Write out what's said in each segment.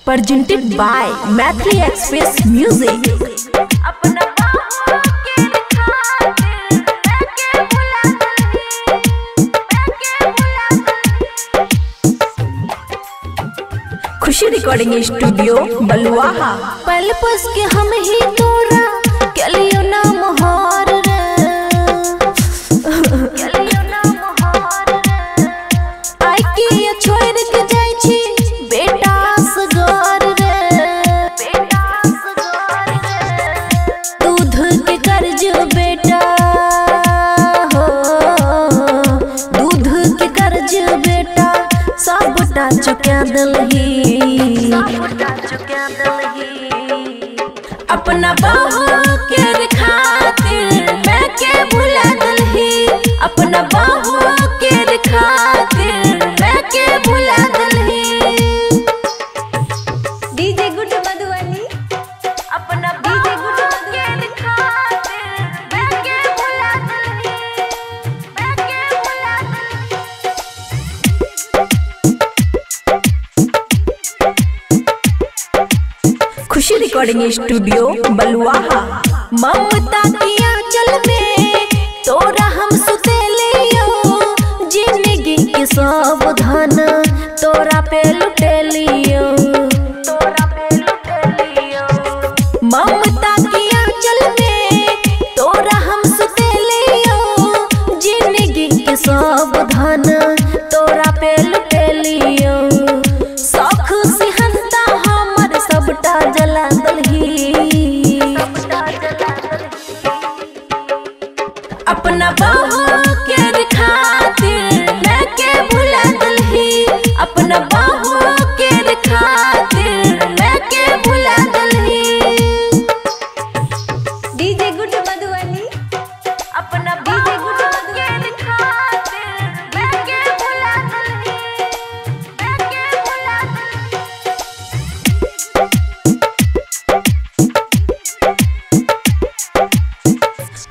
presented by Mathli Express Music। Khushi recording studio Baluaha. पल पस के हम ही तोरा कलियो ना मोहर रे, कलियो ना मोहर रे। आई के छोड़ के जाई छी बेटा सगर रे, बेटा सगर रे। दूध के कर्ज बेटा हो, दूध के कर्ज बेटा सबटा चुका दलही, अपना बहू के खातिर मैं के भुला दलही, अपना बहू के खातिर मैं के भुला दलही। डीजे गुड मधुबनी अपना डीजे गुड के खातिर मैं के भुला दलही, मैं के भुला दलही। खुशी रिकॉर्डिंग स्टूडियो बलुआहा। ममता की आंचल में तोरा हम सुते लियो, जिंदगी के सब धन तोरा पे लुटे लियो, तोरा पे लुटे लियो। ममता की आंचल में तोरा हम सुते लियो, जिंदगी के सब धन तोरा पे लुटे लियो। शौख सिहनता हमर सबटा जला अपना बहू के खातिर मैं के भुला दलही, अपना बहू के खातिर मैं के भुला दलही। डीजे गुड मधुबनी अपना डीजे गुड के खातिर मैं के भुला दलही, मैं के भुला दलही।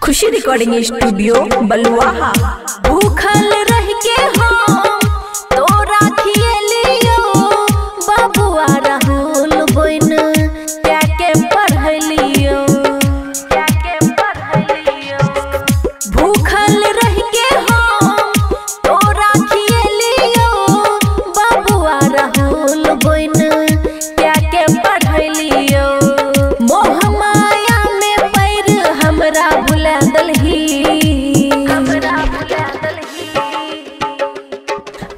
खुशी रिकॉर्डिंग स्टूडियो बलुआहा। भूखल रह के हम तोरा खियलियो, बाबुआ राहुल बन क्या के पढ़लियो, क्या के पढ़लियो। भूखल रह के हम तोरा खियलियो, बाबुआ राहुल बन क्या के पढ़लियो। मोह माया में पैर हमरा भुला दलही,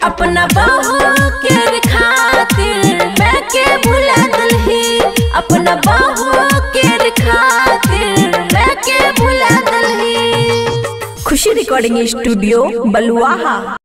अपना बहू के खातिर मैं के भुला दलही, अपना बहू के खातिर मैं के भुला दलही। खुशी रिकॉर्डिंग स्टूडियो बलुआहा।